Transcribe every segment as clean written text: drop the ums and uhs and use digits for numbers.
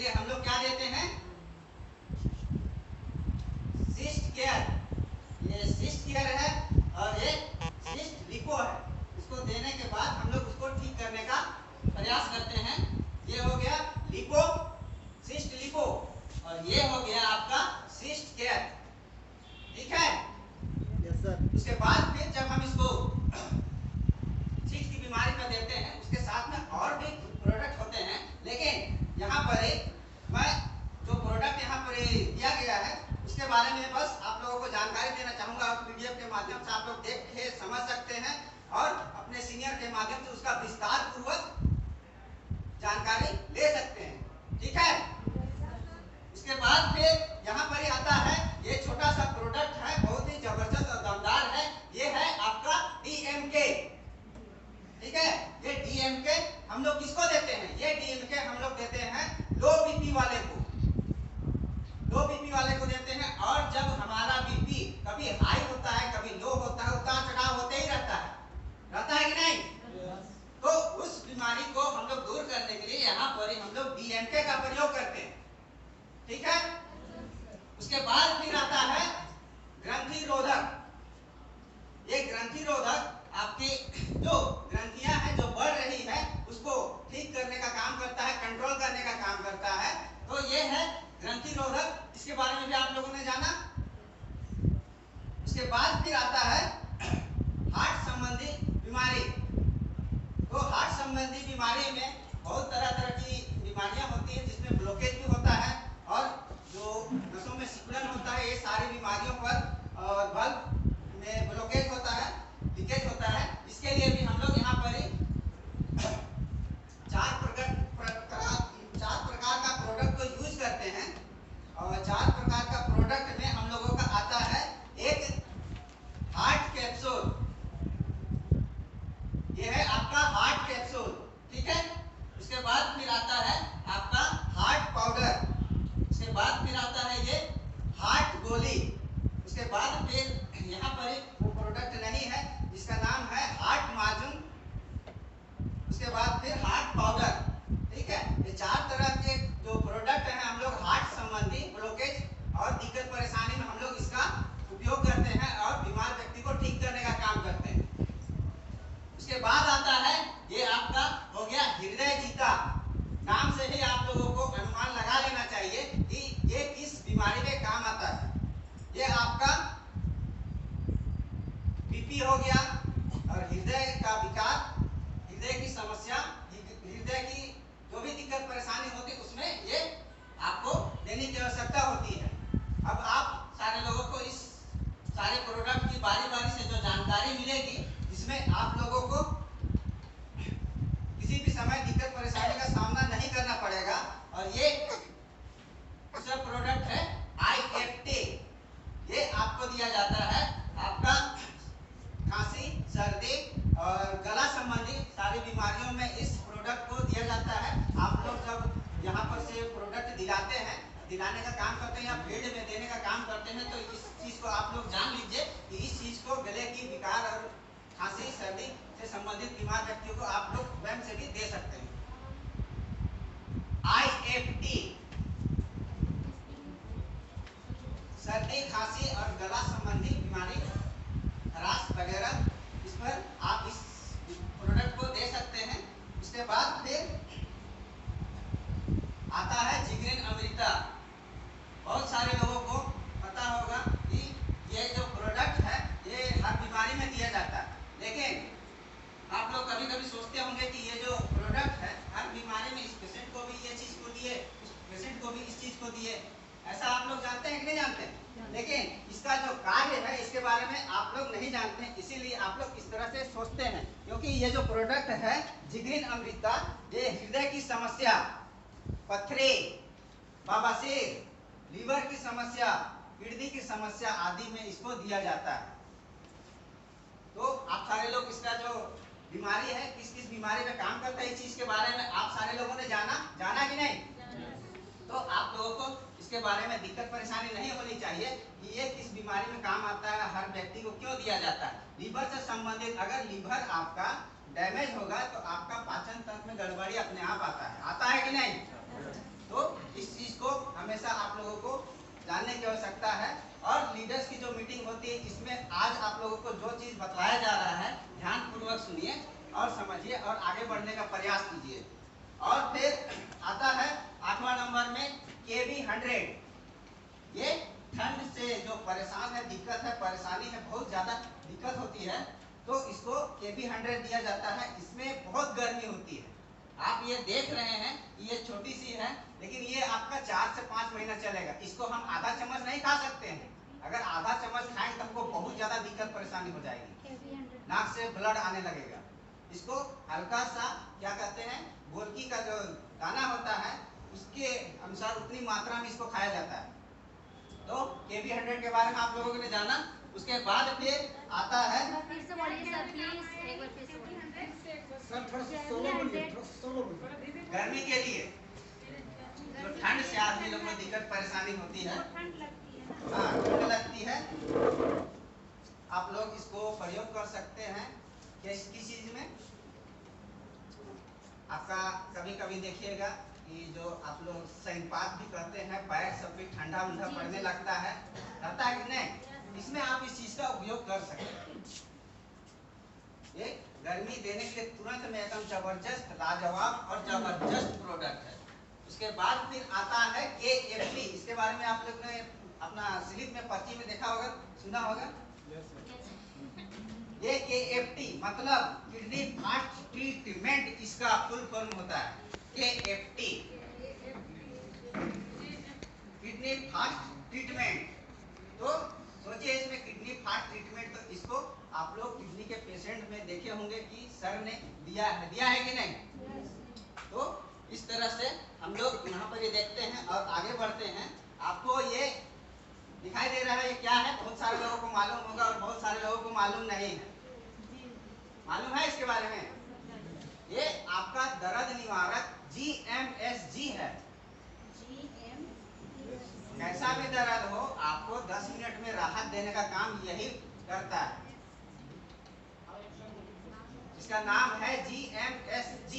लिए हम लोग क्या देते हैं, सिस्ट केयर। ये सिस्ट केयर है और ये सिस्ट लिपो है। इसको देने के बाद हम लोग उसको ठीक करने का प्रयास करते हैं। ये हो गया लिपो, सिस्ट लिपो, और ये हो गया आपका सिस्ट केयर। ठीक है? Yes sir. उसके बाद फिर जब हम इसको सिस्ट की बीमारी पर देते हैं, उसके साथ में और भी प्रोडक्ट होते हैं, लेकिन यहाँ पर मैं जो प्रोडक्ट यहाँ पर दिया गया है उसके बारे में बस आप लोगों को जानकारी देना चाहूँगा। पीडीएफ के माध्यम से आप लोग देख के समझ सकते हैं और अपने सीनियर के माध्यम से उसका विस्तार पूर्वक जानकारी ले सकते हैं। ठीक है? उसके बाद फिर यहाँ पर ही आता है, ये छोटा सा प्रोडक्ट है, बहुत ही जबरदस्त और दमदार है। ये है आपका डीएमके। ठीक है? ये डीएमके हम लोग किसको देते हैं? ये डीएमके हम लोग देते हैं लो बीपी वाले को, लो बीपी वाले को देते हैं। और जब हमारा बीपी कभी हाई होता है, कभी लो होता है, उतार चढ़ाव होते ही रहता है कि नहीं? तो उस बीमारी को हम लोग दूर करने के लिए यहाँ पर हम लोग डीएमके का प्रयोग करते हैं। ठीक है? उसके बाद फिर आता है ग्रंथि रोधक। ये ग्रंथि रोधक आपकी जो ग्रंथियां हैं जो बढ़ रही है उसको ठीक करने का काम करता है, कंट्रोल करने का काम करता है। तो ये है ग्रंथि रोधक। इसके बारे में भी आप लोगों ने जाना। उसके बाद फिर आता है हार्ट संबंधी बीमारी। तो हार्ट संबंधी बीमारी में बहुत तरह तरह की बीमारियां होती हैं, जिसमें ब्लॉकेज भी होता है और जो नसों में सिकुड़न होता है। ये सारी बीमारियों पर बल्ब में ब्लॉकेज होता है, लीकेज होता है। इसके लिए भी हम लोग यहाँ पर ही चार प्रकार का प्रोडक्ट को यूज करते हैं। और 4 प्रकार का प्रोडक्ट में हम लोगों का आता है एक हार्ट कैप्सूल। ये है आपका हार्ट कैप्सूल। ठीक है? उसके बाद फिर आता है आपका हार्ट पाउडर। उसके बाद फिर आता है ये हार्ट गोली। उसके बाद फिर यहाँ पर वो प्रोडक्ट नहीं है जिसका नाम है हार्ट मार्जन। उसके बाद फिर हार्ट पाउडर। ठीक है? ये 4 तरह के जो प्रोडक्ट हैं हम लोग हार्ट संबंधी ब्लॉकेज और दिक्कत परेशानी में हम लोग इसका उपयोग करते हैं और बीमार व्यक्ति को ठीक करने का काम करते हैं। उसके बाद आता है ये आपका हो गया हृदय जीता। नाम से ही आप लोगों को अनुमान लगा लेना चाहिए कि ये किस बीमारी में काम आता है। ये आपका बीपी हो गया और हृदय का विकार, हृदय की समस्या, हृदय की जो भी दिक्कत परेशानी होती है उसमें ये आपको देने की आवश्यकता होती है। अब आप सारे लोगों को इस सारे प्रोडक्ट की बारी बारी से जो जानकारी मिलेगी, जिसमें आप लोगों को किसी भी समय दिक्कत परेशानी का सामना नहीं करना पड़ेगा। और ये दूसरा प्रोडक्ट है IFT। ये आपको दिया जाता है आपका खांसी, सर्दी और गला संबंधी सारी बीमारियों में इस प्रोडक्ट को दिया जाता है। आप लोग जब यहाँ पर से प्रोडक्ट दिलाते हैं, दिलाने का काम करते हैं या फील्ड में देने का काम करते हैं, तो इस चीज को आप लोग जान लीजिए कि इस चीज को गले की विकार और खांसी सर्दी से संबंधित बीमार व्यक्तियों को आप लोग स्वयं से भी दे सकते हैं। IFT सर्दी, खांसी और गला संबंधी बीमारी, खराश वगैरह, इस पर आप इस प्रोडक्ट को दे सकते हैं। उसके बाद फिर आता है जिगरिन अमृता। बहुत सारे लोगों को पता होगा कि ये जो प्रोडक्ट है ये हर बीमारी में दिया जाता है, लेकिन आप लोग कभी कभी सोचते होंगे कि ये जो प्रोडक्ट है हर बीमारी में इस पेशेंट को भी ये चीज को दिए, उस पेशेंट को भी इस चीज को दिए, ऐसा आप लोग जानते हैं कि नहीं जानते? लेकिन इसका जो कार्य है इसके बारे में आप लोग नहीं जानते हैं, इसीलिए आप लोग इस तरह से सोचते हैं। क्योंकि ये जो प्रोडक्ट है जिगरिन अमृता, ये हृदय की समस्या, पथरी, बवासीर, लीवर की समस्या, किडनी की समस्या आदि में इसको दिया जाता है। तो आप सारे लोग इसका जो बीमारी है किस किस बीमारी में काम करता है इस चीज के बारे में आप सारे लोगों ने जाना कि नहीं? तो आप लोगों को इसके बारे में दिक्कत परेशानी नहीं होनी चाहिए कि ये किस बीमारी में काम आता है, हर व्यक्ति को क्यों दिया जाता है। लीवर से संबंधित अगर लीवर आपका डैमेज होगा तो आपका पाचन तंत्र में गड़बड़ी अपने आप आता है कि नहीं? तो इस जानने की आवश्यकता है। और लीडर्स की जो मीटिंग होती है, इसमें आज आप लोगों को जो चीज बतलाया जा रहा है ध्यानपूर्वक सुनिए और समझिए और आगे बढ़ने का प्रयास कीजिए। और फिर आता है 8वां नंबर में KB100। ये ठंड से जो परेशान है, दिक्कत है, परेशानी है, बहुत ज्यादा दिक्कत होती है, तो इसको KB100 दिया जाता है। इसमें बहुत गर्मी होती है। आप ये देख रहे हैं, ये छोटी सी है, लेकिन ये आपका 4 से 5 महीना चलेगा। इसको हम आधा चम्मच नहीं खा सकते हैं। अगर आधा चम्मच खाएंगे तो हमको बहुत ज्यादा दिक्कत परेशानी हो जाएगी, नाक से ब्लड आने लगेगा। इसको हल्का सा क्या कहते हैं, गोलकी का जो दाना होता है उसके अनुसार उतनी मात्रा में इसको खाया जाता है। तो KB100 के बारे में आप लोगों ने जाना। उसके बाद फिर आता है, फिर से बोलिए सर प्लीज, एक बार फिर से बोलिए सर, थोड़ा सा सोलो बोलिए। गर्मी के लिए जो ठंड से आदमी लोग को दिक्कत परेशानी होती है, हाँ ठंड लगती है, आप लोग इसको प्रयोग कर सकते हैं। किस चीज में आपका कभी कभी देखिएगा कि जो आप लोग सैनपात भी करते हैं, पैर सब भी ठंडा उंडा पड़ने लगता है, रहता है कि नहीं, इसमें आप इस चीज का उपयोग कर सकते हैं। ये गर्मी देने के लिए तुरंत में एकदम जबरदस्त, लाजवाब और जबरदस्त प्रोडक्ट है। उसके बाद फिर आता है KFT। इसके बारे में आप लोग ने अपना स्लिप में, पर्ची में देखा होगा, सुना होगा। ये KFT मतलब किडनी फास्ट ट्रीटमेंट, इसका फुल फॉर्म होता है KFT, किडनी फास्ट ट्रीटमेंट। तो सोचिए इसमें किडनी फास्ट ट्रीटमेंट, तो इसको आप लोग किडनी के पेशेंट में देखे होंगे कि सर ने दिया है कि नहीं। तो इस तरह से हम लोग यहाँ पर ये देखते हैं और आगे बढ़ते हैं। आपको ये दिखाई दे रहा है, ये क्या है, बहुत सारे लोगों को मालूम होगा और बहुत सारे लोगों को मालूम नहीं है। मालूम है इसके बारे में? ये आपका दर्द निवारक GMSG है। कैसा भी दर्द हो, आपको 10 मिनट में राहत देने का काम यही करता है। इसका नाम है GMSG।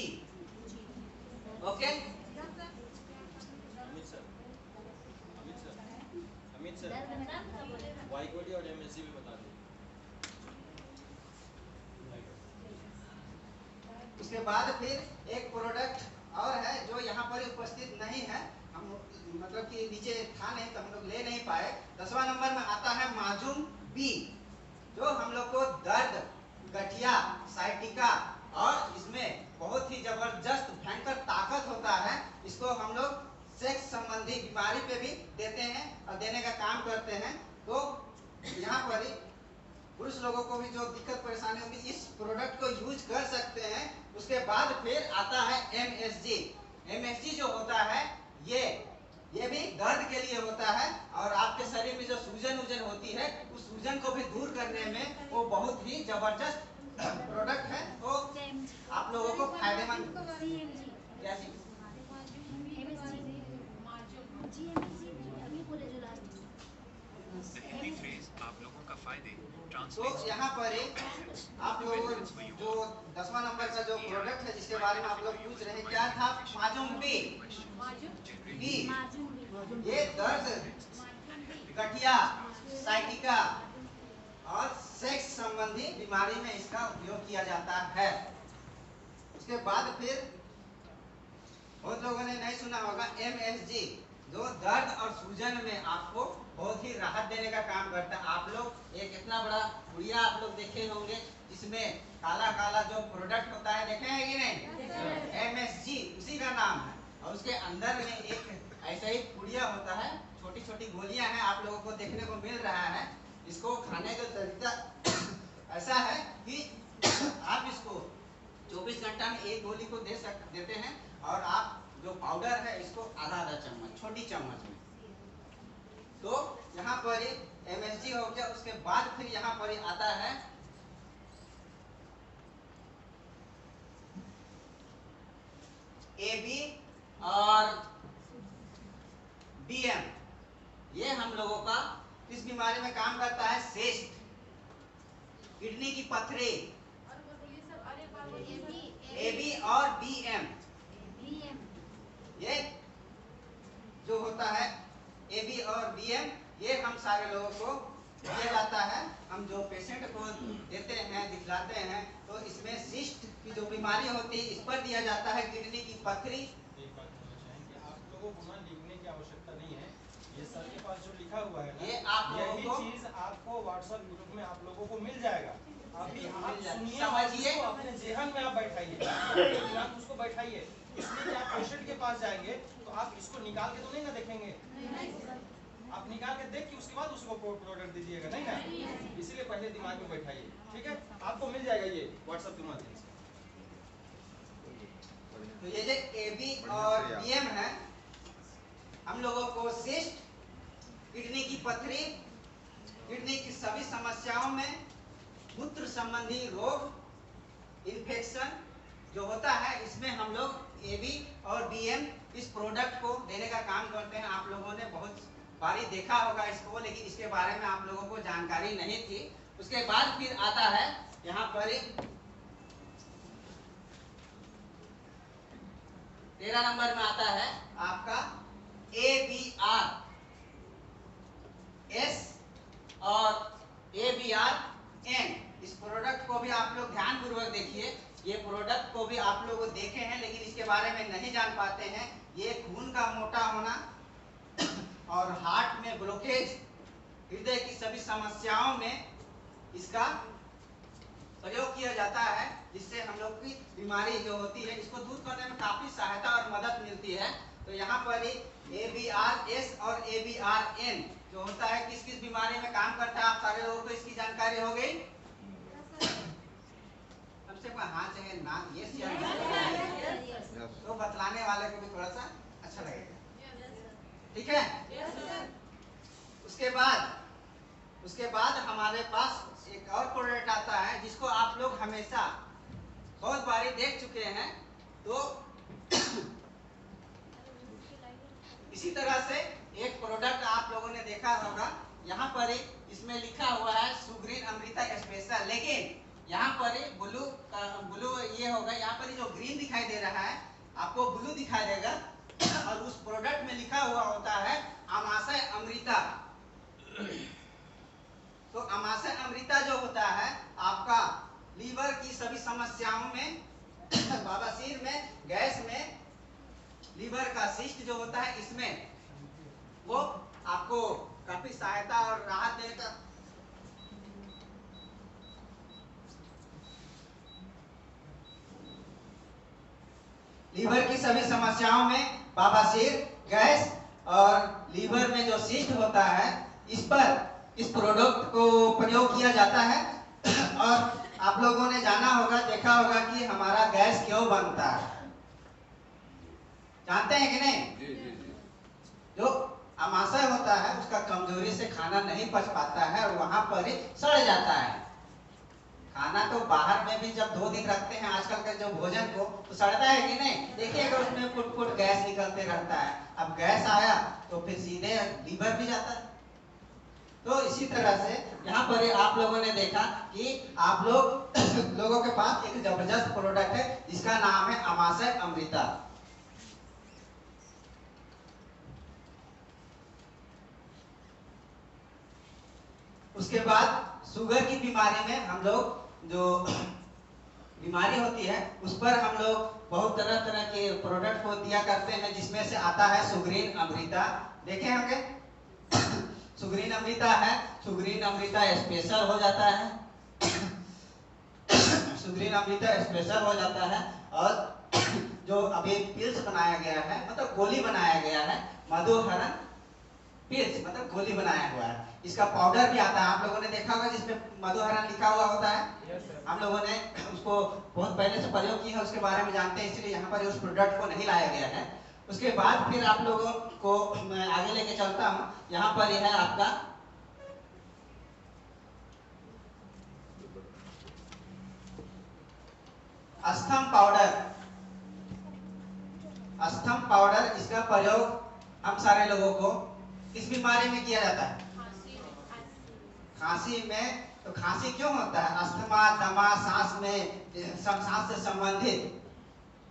ओके, अमित सर वाईकोडी और MSG भी बता दो। उसके बाद फिर एक प्रोडक्ट और है जो यहाँ पर उपस्थित नहीं है, हम मतलब कि नीचे था नहीं तो हम लोग ले नहीं पाए। 10वां नंबर में आता है माजूम B, जो हम लोग को दर्द, गठिया, साइटिका और इसमें बहुत ही जबरदस्त भयंकर ताकत होता है। इसको हम लोग सेक्स संबंधी बीमारी पे भी देते हैं और देने का काम करते हैं। तो यहाँ पर ही पुरुष लोगों को भी जो दिक्कत परेशानी होगी, इस प्रोडक्ट को यूज कर सकते हैं। उसके बाद फिर आता है MSG। MSG जो होता है ये भी दर्द के लिए होता है और आपके शरीर में जो सूजन होती है, उस सूजन को भी दूर करने में वो बहुत ही जबरदस्त प्रोडक्ट है। तो आप लोगों को फायदेमंद। क्या चीज? हिंदी फ्रेज आप लोगों का फायदे तो यहाँ पर आप लोग जो 10वां नंबर का जो प्रोडक्ट है जिसके बारे में आप लोग पूछ रहे हैं, क्या था? माजूम बी। ये दर्द, गठिया, साइटिका और सेक्स संबंधी बीमारी में इसका उपयोग किया जाता है। उसके बाद फिर बहुत लोगों ने नहीं सुना होगा MSG, जो दर्द और सूजन में आपको बहुत ही राहत देने का काम करता है। आप लोग एक इतना बड़ा पुड़िया आप लोग देखे होंगे जिसमें काला काला जो प्रोडक्ट होता है, देखे हैं कि नहीं? MSG उसी का नाम है। और उसके अंदर में एक ऐसा ही पुड़िया होता है, छोटी छोटी गोलियां हैं, आप लोगों को देखने को मिल रहा है। इसको खाने का तरीका ऐसा है कि आप इसको 24 घंटा में एक गोली को देते हैं और आप जो पाउडर है इसको आधा चम्मच, छोटी चम्मच में। तो यहाँ पर MSG हो गया। उसके बाद फिर यहाँ पर आता है AB और DM। ये हम लोगों का किस बीमारी में काम करता है? सिस्ट, किडनी की पथरी। AB और BM ये जो होता है AB और BM ये हम सारे लोगों को दिया जाता है। हम जो पेशेंट को देते हैं, दिखलाते हैं, तो इसमें सिस्ट की जो बीमारी होती है इस पर दिया जाता है, किडनी की पथरी। एक बात कहना चाहेंगे, आप लोगों को ना लिखने की आवश्यकता नहीं है। ये सर के पास जो लिखा हुआ है ना, ये आप लोगों यही को चीज आपको व्हाट्सएप ग्रुप में आप लोगों को मिल जाएगा। अभी आप मिल जाए, सुनिए, समझिए। उसको अपने जेहन में आप बैठाइए, अपने दिमाग में उसको बैठाइए। इसलिए कि आप पेशेंट के पास जाएंगे तो आप इसको निकाल के तो नहीं ना देखेंगे, आप निकाल के देख के उसके बाद उसको प्रोडक्ट दीजिएगा, नहीं ना। इसीलिए पहले दिमाग में बैठाइए, ठीक है। आपको मिल जाएगा ये व्हाट्सएप के माध्यम से। तो ये जो AB और BM है, हम लोगों को सिस्ट, किडनी की पथरी, किडनी की सभी समस्याओं में, मूत्र संबंधी रोग, इन्फेक्शन जो होता है, इसमें हम लोग AB और BM इस प्रोडक्ट को देने का काम करते हैं। आप लोगों ने बहुत बारी देखा होगा इसको, लेकिन इसके बारे में आप लोगों को जानकारी नहीं थी। उसके बाद फिर आता है यहाँ पर 13 नंबर में आता है आपका ABR S और ABR N। इस प्रोडक्ट को भी आप लोग ध्यान पूर्वक देखिए। ये प्रोडक्ट को भी आप लोग देखे हैं, लेकिन इसके बारे में नहीं जान पाते हैं। ये खून का मोटा होना और हार्ट में ब्लॉकेज, हृदय की सभी समस्याओं में इसका प्रयोग किया जाता है, जिससे हम लोग की बीमारी जो होती है इसको दूर करने में काफी सहायता और मदद मिलती है। तो यहाँ पर ABRS और ABRN जो होता है किस किस बीमारी में काम करता है, आप सारे लोगों को इसकी जानकारी हो गई। हमसे कोई हाँ चाहे ना ये तो बतलाने वाले को भी थोड़ा सा अच्छा लगेगा, ठीक है। उसके बाद हमारे पास एक और प्रोडक्ट आता है जिसको आप लोग हमेशा बहुत बारी देख चुके हैं। तो इसी तरह से एक प्रोडक्ट आप लोगों ने देखा होगा, यहाँ पर इसमें लिखा हुआ है सुग्रीन अमृता स्पेशल, लेकिन यहाँ पर ब्लू ये होगा, यहाँ पर जो ग्रीन दिखाई दे रहा है आपको ब्लू दिखाई देगा, और उस प्रोडक्ट में लिखा हुआ होता है अमाशय अमृता। तो अमाशय अमृता जो होता है आपका लीवर की सभी समस्याओं में, बवासीर में, गैस में, लीवर का सिस्ट जो होता है इसमें वो आपको काफी सहायता और राहत देगा। लीवर की सभी समस्याओं में, बवासीर, गैस और लीवर में जो सिस्ट होता है इस पर इस प्रोडक्ट को प्रयोग किया जाता है। और आप लोगों ने जाना होगा, देखा होगा कि हमारा गैस क्यों बनता है, जानते हैं कि नहीं? जो अमाशय होता है उसका कमजोरी से खाना नहीं पच पाता है और वहां पर ही सड़ जाता है। खाना तो बाहर में भी जब 2 दिन रखते हैं आजकल के जो भोजन को, तो सड़ता है कि नहीं? देखिएगा उसमें फुट फुट गैस निकलते रहता है। अब गैस आया तो फिर सीधे लीवर भी जाता है। तो इसी तरह से यहाँ पर आप लोगों ने देखा कि आप लोगों के पास एक जबरदस्त प्रोडक्ट है जिसका नाम है अमाशय अमृता। उसके बाद शुगर की बीमारी में हम लोग जो बीमारी होती है उस पर हम लोग बहुत तरह तरह के प्रोडक्ट को दिया करते हैं, जिसमें से आता है सुग्रीन अमृता। देखें होंगे सुग्रीन अमृता है, सुग्रीन अमृता स्पेशल हो जाता है, सुग्रीन अमृता स्पेशल हो जाता है। और जो अभी पिल्स बनाया गया है, मतलब गोली बनाया गया है, मधुहरण पिल्स मतलब गोली बनाया हुआ है, इसका पाउडर भी आता है। आप लोगों ने देखा होगा जिसमें मधुहरण लिखा हुआ होता है। हम लोगों ने उसको बहुत पहले से प्रयोग किया है, उसके बारे में जानते हैं, इसलिए यहाँ पर उस प्रोडक्ट को नहीं लाया गया है। उसके बाद फिर आप लोगों को मैं आगे लेके चलता हूँ। यहाँ पर यह है आपका अस्थम पाउडर। अस्थम पाउडर, इसका प्रयोग हम सारे लोगों को किस बीमारी में किया जाता है? खांसी में। तो खांसी क्यों होता है? अस्थमा, दमा, सांस में सांस से संबंधित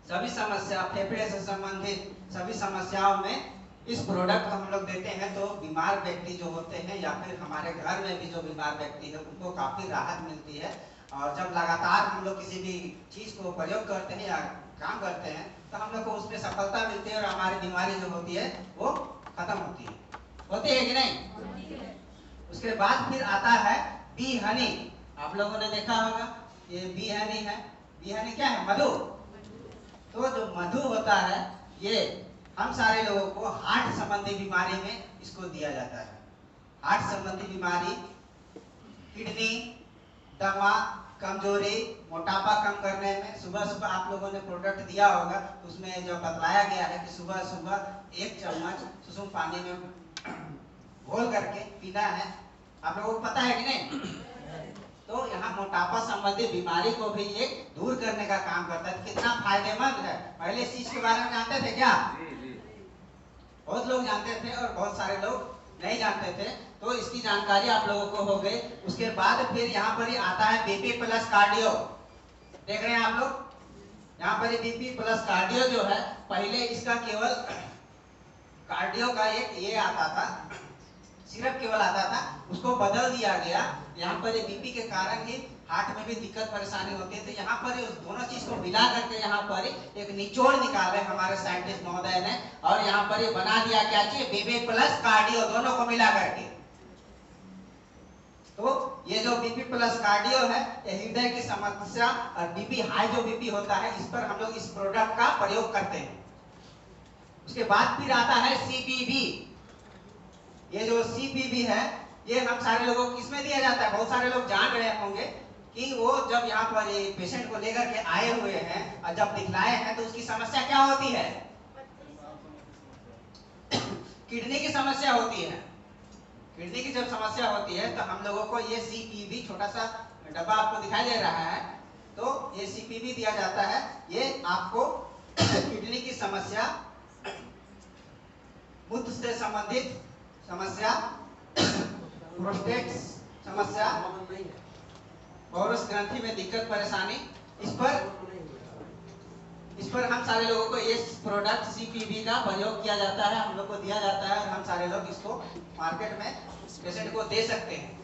सभी समस्या, फेफड़े से संबंधित सभी समस्याओं में इस प्रोडक्ट को हम लोग देते हैं तो बीमार व्यक्ति जो होते हैं या फिर हमारे घर में भी जो बीमार व्यक्ति है उनको काफ़ी राहत मिलती है। और जब लगातार हम लोग किसी भी चीज़ को प्रयोग करते हैं या काम करते हैं तो हम लोग को उसमें सफलता मिलती है और हमारी बीमारी जो होती है वो खत्म होती है कि नहीं? उसके बाद फिर आता है बी हनी। आप लोगों ने देखा होगा ये बी हनी है। बी हनी क्या है? मधु। तो जो मधु होता है ये हम सारे लोगों को हार्ट संबंधी बीमारी में इसको दिया जाता है। हार्ट संबंधी बीमारी, किडनी, दमा, कमजोरी, मोटापा कम करने में सुबह सुबह आप लोगों ने प्रोडक्ट दिया होगा तो उसमें जो बतलाया गया है कि सुबह सुबह 1 चम्मच सुसुम पानी में घोल करके पीना है। आप लोगों को पता है कि नहीं? तो यहाँ मोटापा संबंधी बीमारी को भी ये दूर करने का काम करता है। कितना फायदेमंद है, पहले इस चीज के बारे में जानते थे क्या? बहुत लोग जानते थे और बहुत सारे लोग नहीं जानते थे, तो इसकी जानकारी आप लोगों को हो गई। उसके बाद फिर यहाँ पर ही आता है बीपी प्लस कार्डियो। देख रहे हैं आप लोग, यहाँ पर बीपी प्लस कार्डियो जो है, पहले इसका केवल कार्डियो का एक ये आता था, सिरप केवल आता था, उसको बदल दिया गया। यहाँ पर बीपी के कारण ही हार्ट में भी दिक्कत परेशानी होती है, तो यहाँ पर उस दोनों चीज को मिला करके यहाँ पर एक निचोड़ निकाले हमारे साइंटिस्ट महोदय ने, और यहाँ पर ये बना दिया क्या चाहिए? बीपी प्लस कार्डियो, दोनों को मिला करके। तो ये जो बीपी प्लस कार्डियो है, ये हृदय की समस्या और बीपी हाई जो बीपी होता है, इस पर हम लोग इस प्रोडक्ट का प्रयोग करते हैं। उसके बाद फिर आता है सीपीबी। ये जो सीपीबी है ये हम सारे लोगों को किसमें दिया जाता है? बहुत सारे लोग जान रहे होंगे कि वो जब यहाँ पर पेशेंट को लेकर के आए हुए हैं और जब दिखलाए हैं तो उसकी समस्या क्या होती है? किडनी की समस्या होती है। किडनी की जब समस्या होती है तो हम लोगों को ये सीपीबी, छोटा सा डब्बा आपको दिखाई दे रहा है, तो ये सीपीबी दिया जाता है। ये आपको किडनी की समस्या, मूत्र से संबंधित समस्या, प्रोस्टेट समस्या, पौरुष ग्रंथि में दिक्कत परेशानी, इस पर हम सारे लोगों को इस प्रोडक्ट सीपीबी का प्रयोग किया जाता है, हम लोग को दिया जाता है और हम सारे लोग इसको मार्केट में पेशेंट को दे सकते हैं।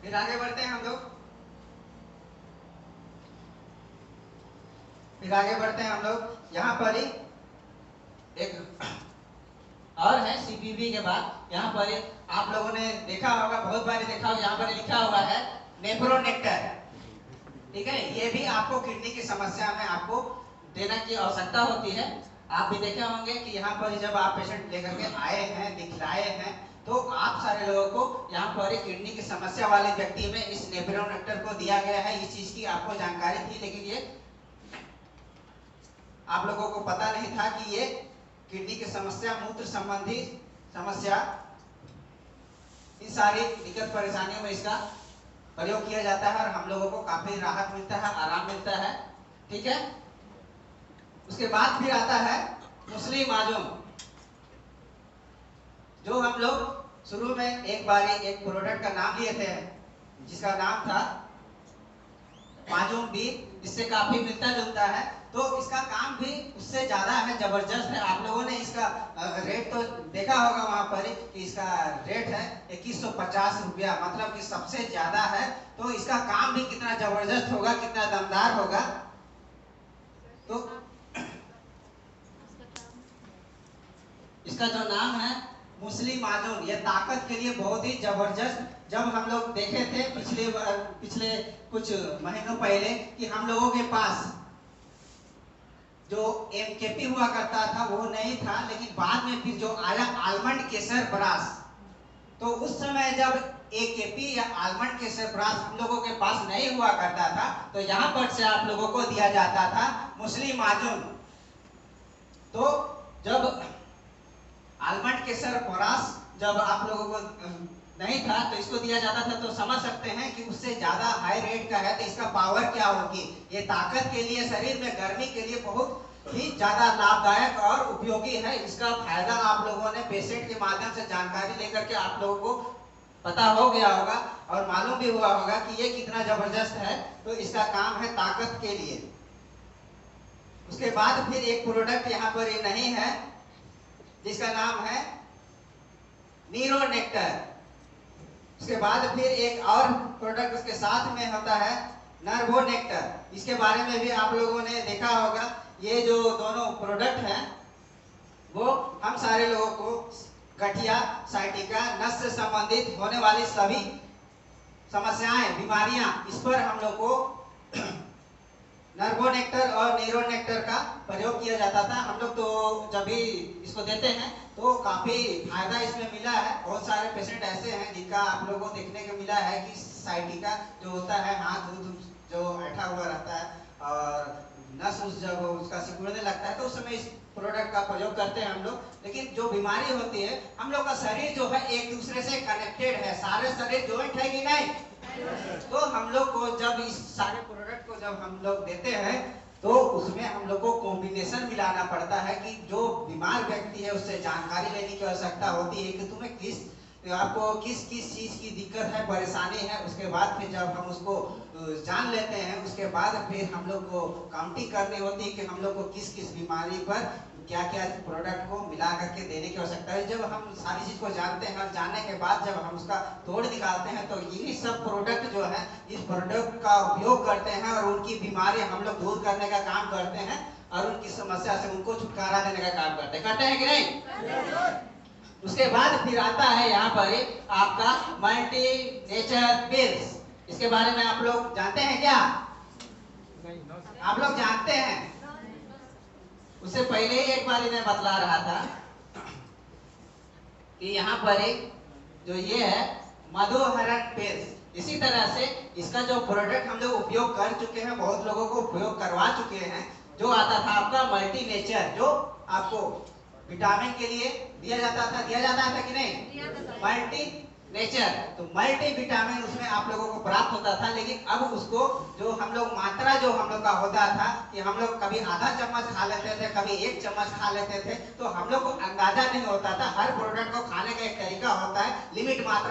फिर आगे बढ़ते हैं हम लोग। यहाँ पर ही एक और है सीपीबी के बाद, यहाँ पर आप लोगों ने देखा होगा, बहुत बार देखा होगा, यहाँ पर लिखा हुआ है नेफ्रोनेक्टर। ठीक है, ये भी आपको किडनी की समस्या में आपको देने की आवश्यकता होती है। आप भी देखे होंगे कि यहाँ पर जब आप पेशेंट लेकर के आए हैं, दिखलाए हैं, तो आप सारे लोगों को यहाँ पर किडनी की समस्या वाले व्यक्ति में इस नेफ्रोनेक्टर को दिया गया है। इस चीज की आपको जानकारी थी, लेकिन ये आप लोगों को पता नहीं था कि ये किडनी की समस्या, मूत्र संबंधी समस्या, इन सारी दिक्कत परेशानियों में इसका प्रयोग किया जाता है और हम लोगों को काफी राहत मिलता है, आराम मिलता है। ठीक है, उसके बाद फिर आता है मुस्लिम माजून, जो हम लोग शुरू में एक बार एक प्रोडक्ट का नाम लिए थे जिसका नाम था माजून बी, इससे काफी मिलता जुलता है, तो इसका काम भी उससे ज्यादा है, जबरदस्त है। आप लोगों ने इसका रेट तो देखा होगा वहां पर कि इसका रेट है 2150 रुपया, मतलब कि सबसे ज्यादा है। तो इसका काम भी कितना जबरदस्त होगा, कितना दमदार होगा। तो इसका जो नाम है मुस्लिम माजून, ये ताकत के लिए बहुत ही जबरदस्त। जब हम लोग देखे थे पिछले कुछ महीनों पहले कि हम लोगों के पास जो एमकेपी हुआ करता था वो नहीं था, लेकिन बाद में फिर जो आया आलमंड केसर ब्रास, तो उस समय जब एकेपी या आलमंड केसर ब्रास हम लोगों के पास नहीं हुआ करता था, तो यहाँ पर से आप लोगों को दिया जाता था मुस्लिम माजून। तो जब आलमंड केसर ब्रास जब आप लोगों को नहीं था तो इसको दिया जाता था, तो समझ सकते हैं कि उससे ज्यादा हाई रेट का है तो इसका पावर क्या होगी। ये ताकत के लिए, शरीर में गर्मी के लिए बहुत ही ज्यादा लाभदायक और उपयोगी है। इसका फायदा आप लोगों ने पेशेंट के माध्यम से जानकारी लेकर के आप लोगों को पता हो गया होगा और मालूम भी हुआ होगा कि ये कितना जबरदस्त है। तो इसका काम है ताकत के लिए। उसके बाद फिर एक प्रोडक्ट यहाँ पर ये नहीं है जिसका नाम है नीरो नेक्टर। उसके बाद फिर एक और प्रोडक्ट उसके साथ में होता है नर्वो नेक्टर। इसके बारे में भी आप लोगों ने देखा होगा। ये जो दोनों प्रोडक्ट हैं वो हम सारे लोगों को गठिया, साइटिका, नस से संबंधित होने वाली सभी समस्याएं, बीमारियां, इस पर हम लोग को नर्वोनेक्टर और न्यूरोनेक्टर का प्रयोग किया जाता था। हम लोग तो जब भी इसको देते हैं तो काफी फायदा इसमें मिला है। बहुत सारे पेशेंट ऐसे हैं जिनका आप लोगों को देखने को मिला है कि साइटिका जो होता है, हाथ जो ऐठा हुआ रहता है और नस उस जब उसका सिकुड़ने लगता है तो उस समय इस प्रोडक्ट का प्रयोग करते हैं हम लोग। लेकिन जो बीमारी होती है, हम लोग का शरीर जो है एक दूसरे से कनेक्टेड है, सारे शरीर ज्वाइंट है कि नहीं। तो हम लोग को जब इस सारे प्रोडक्ट को जब हम लोग देते हैं तो उसमें हम लोग को कॉम्बिनेशन मिलाना पड़ता है कि जो बीमार व्यक्ति है उससे जानकारी लेने की आवश्यकता होती है कि तुम्हें आपको किस किस चीज की दिक्कत है, परेशानी है। उसके बाद फिर जब हम उसको जान लेते हैं उसके बाद फिर हम लोग को काउंटिंग करनी होती है कि हम लोग को किस किस बीमारी पर क्या क्या प्रोडक्ट को मिला करके देने की आवश्यकता है। जब हम सारी चीज को जानते हैं और जानने के बाद जब हम उसका तोड़ निकालते हैं तो यही सब प्रोडक्ट जो है इस प्रोडक्ट का उपयोग करते हैं और उनकी बीमारी हम लोग दूर करने का काम करते हैं और उनकी समस्या से उनको छुटकारा देने का काम करते हैं कि नहीं। उसके बाद फिर आता है यहाँ पर आपका मल्टी नेचर पिल्स। इसके बारे में आप लोग जानते हैं क्या? आप लोग जानते हैं? उससे पहले एक बार मैं बतला रहा था कि यहाँ पर एक जो ये है मधुहरण पिल्स, इसी तरह से इसका जो प्रोडक्ट हम लोग उपयोग कर चुके हैं, बहुत लोगों को उपयोग करवा चुके हैं। जो आता था आपका मल्टी नेचर, जो आपको विटामिन के लिए दिया जाता था कि नहीं, मल्टी नेचर। तो मल्टी विटामिन उसमें आप लोगों को प्राप्त होता था। लेकिन अब उसको जो हम लोग मात्रा जो हम लोग का होता था कि हम लोग कभी आधा चम्मच खा लेते थे, कभी 1 चम्मच खा लेते थे, तो हम लोग को अंदाजा नहीं होता था। हर प्रोडक्ट को खाने का एक तरीका होता है, लिमिट मात्रा